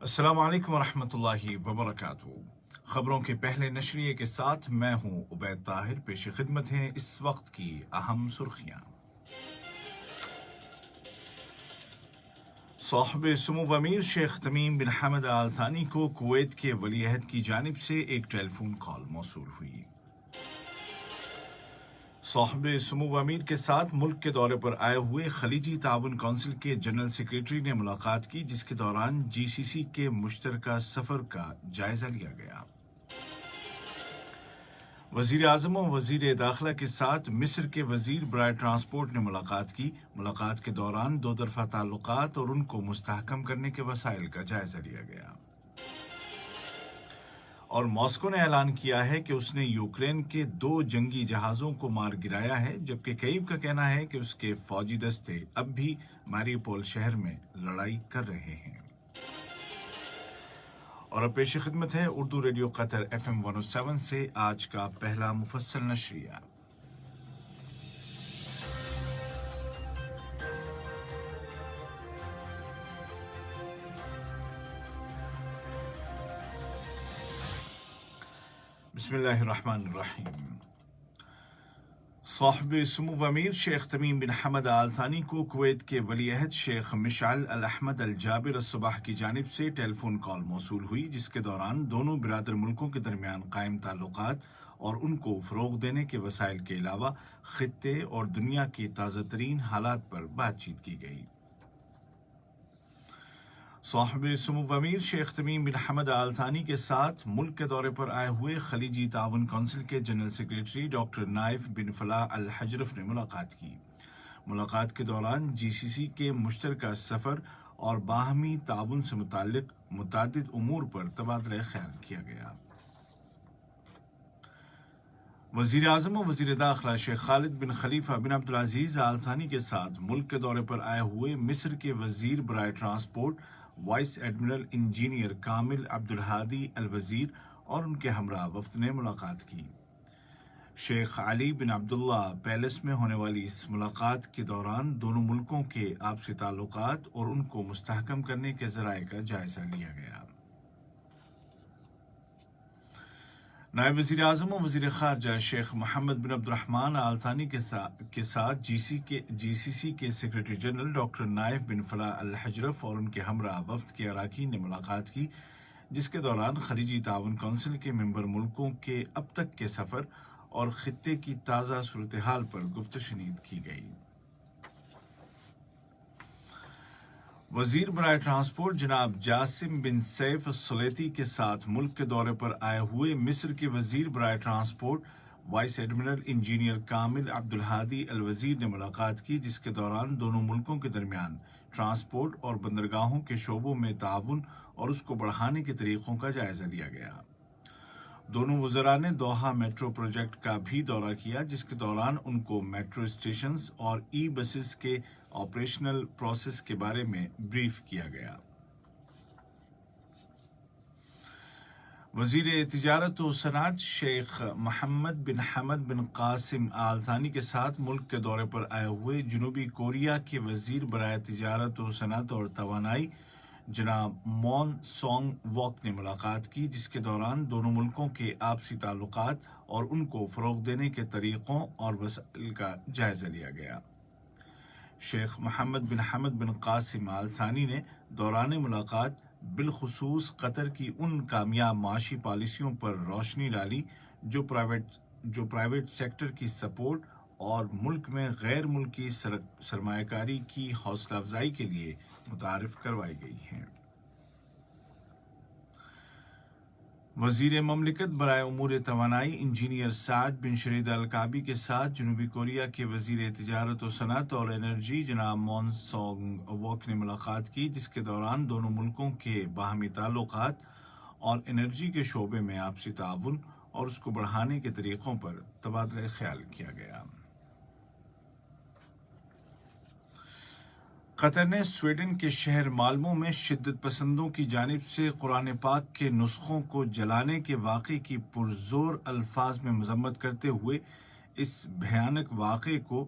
السلام علیکم ورحمۃ اللہ وبرکاتہ۔ خبروں کے پہلے نشریے کے ساتھ میں ہوں عبید طاہر۔ پیش خدمت ہیں اس وقت کی اہم سرخیاں۔ صاحب سمو امیر شیخ تمیم بن حمد آل ثانی کو کویت کے ولی عہد کی جانب سے ایک ٹیلی فون کال موصول ہوئی۔ صاحب سمو امیر کے ساتھ ملک کے دورے پر آئے ہوئے خلیجی تعاون کونسل کے جنرل سیکریٹری نے ملاقات کی، جس کے دوران جی سی سی کے مشترکہ سفر کا جائزہ لیا گیا۔ وزیر اعظم و وزیر داخلہ کے ساتھ مصر کے وزیر برائے ٹرانسپورٹ نے ملاقات کی۔ ملاقات کے دوران دو طرفہ تعلقات اور ان کو مستحکم کرنے کے وسائل کا جائزہ لیا گیا۔ اور ماسکو نے اعلان کیا ہے کہ اس نے یوکرین کے 2 جنگی جہازوں کو مار گرایا ہے، جبکہ کییو کا کہنا ہے کہ اس کے فوجی دستے اب بھی میریوپول شہر میں لڑائی کر رہے ہیں۔ اور اب پیش خدمت ہے اردو ریڈیو قطر FM 107 سے آج کا پہلا مفصل نشریہ۔ بسم اللہ الرحمن الرحیم۔ صاحب سمو امیر شیخ تمیم بن حمد آل ثانی کو کویت کے ولی عہد شیخ مشعل الاحمد الجابر الصباح کی جانب سے ٹیلی فون کال موصول ہوئی، جس کے دوران دونوں برادر ملکوں کے درمیان قائم تعلقات اور ان کو فروغ دینے کے وسائل کے علاوہ خطے اور دنیا کی تازہ ترین حالات پر بات چیت کی گئی۔ صاحب سمو امیر شیخ تمیم بن حمد آل ثانی کے ساتھ ملک کے دورے پر آئے ہوئے خلیجی تعاون کونسل کے جنرل سیکریٹری ڈاکٹر نائف بن فلاح الحجرف نے ملاقات کی۔ ملاقات کے دوران جی سی سی کے مشترکہ سفر اور باہمی تعاون سے متعلق متعدد امور پر تبادلہ خیال کیا گیا۔ وزیر اعظم و وزیر داخلہ شیخ خالد بن خلیفہ بن عبدالعزیز آل ثانی کے ساتھ ملک کے دورے پر آئے ہوئے مصر کے وزیر برائے ٹرانسپورٹ وائس ایڈمرل انجینئر کامل عبدالہادی الوزیر اور ان کے ہمراہ وفد نے ملاقات کی۔ شیخ علی بن عبداللہ پیلس میں ہونے والی اس ملاقات کے دوران دونوں ملکوں کے آپسی تعلقات اور ان کو مستحکم کرنے کے ذرائع کا جائزہ لیا گیا۔ نائب وزیر اعظم و وزیر خارجہ شیخ محمد بن عبد الرحمن آل ثانی کے ساتھ جی سی سی کے سیکریٹری جنرل ڈاکٹر نائف بن فلاح الحجرف اور ان کے ہمراہ وفد کے اراکین نے ملاقات کی، جس کے دوران خلیجی تعاون کونسل کے ممبر ملکوں کے اب تک کے سفر اور خطے کی تازہ صورتحال پر گفت و شنید کی گئی۔ وزیر برائے ٹرانسپورٹ جناب جاسم بن سیف السلیطی کے ساتھ ملک کے دورے پر آئے ہوئے مصر کے وزیر برائے ٹرانسپورٹ وائس ایڈمرل انجینئر کامل عبدالہادی الوزیر نے ملاقات کی، جس کے دوران دونوں ملکوں کے درمیان ٹرانسپورٹ اور بندرگاہوں کے شعبوں میں تعاون اور اس کو بڑھانے کے طریقوں کا جائزہ لیا گیا۔ دونوں وزراء نے دوحہ میٹرو پروجیکٹ کا بھی دورہ کیا، جس کے دوران ان کو میٹرو اسٹیشنز اور ای بسز کے آپریشنل پروسیس کے بارے میں بریف کیا گیا۔ وزیر تجارت و صنعت شیخ محمد بن حمد بن قاسم آل ثانی کے ساتھ ملک کے دورے پر آئے ہوئے جنوبی کوریا کے وزیر برائے تجارت و صنعت اور توانائی جناب مون سونگ واک نے ملاقات کی، جس کے دوران دونوں ملکوں کے آپسی تعلقات اور ان کو فروغ دینے کے طریقوں اور وسائل کا جائزہ لیا گیا۔ شیخ محمد بن حمد بن قاسم آل ثانی نے دوران ملاقات بالخصوص قطر کی ان کامیاب معاشی پالیسیوں پر روشنی ڈالی جو پرائیویٹ سیکٹر کی سپورٹ اور ملک میں غیر ملکی سرمایہ کاری کی حوصلہ افزائی کے لیے متعارف کروائی گئی ہیں۔ وزیر مملکت برائے امور توانائی انجینئر سعد بن شرید الکعبی کے ساتھ جنوبی کوریا کے وزیر تجارت و صنعت اور انرجی جناب مون سونگ واک نے ملاقات کی، جس کے دوران دونوں ملکوں کے باہمی تعلقات اور انرجی کے شعبے میں آپسی تعاون اور اس کو بڑھانے کے طریقوں پر تبادلہ خیال کیا گیا۔ قطر نے سویڈن کے شہر مالمو میں شدت پسندوں کی جانب سے قرآن پاک کے نسخوں کو جلانے کے واقعے کی پرزور الفاظ میں مذمت کرتے ہوئے اس بھیانک واقعے کو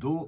2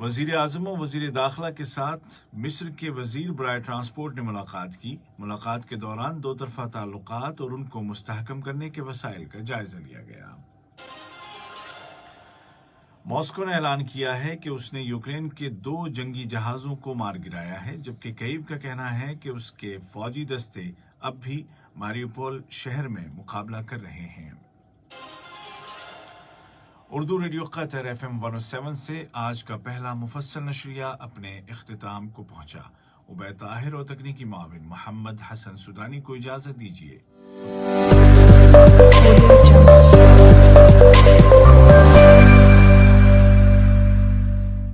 وزیر اعظم و وزیر داخلہ کے ساتھ مصر کے وزیر برائے ٹرانسپورٹ نے ملاقات کی۔ ملاقات کے دوران دو طرفہ تعلقات اور ان کو مستحکم کرنے کے وسائل کا جائزہ لیا گیا۔ ماسکو نے اعلان کیا ہے کہ اس نے یوکرین کے 2 جنگی جہازوں کو مار گرایا ہے، جبکہ کییو کا کہنا ہے کہ اس کے فوجی دستے اب بھی ماریوپول شہر میں مقابلہ کر رہے ہیں۔ اردو ریڈیو قطر FM 107 سے آج کا پہلا مفصل نشریہ اپنے اختتام کو پہنچا۔ عبید طاہر اور تکنیکی معاون محمد حسن سودانی کو اجازت دیجیے۔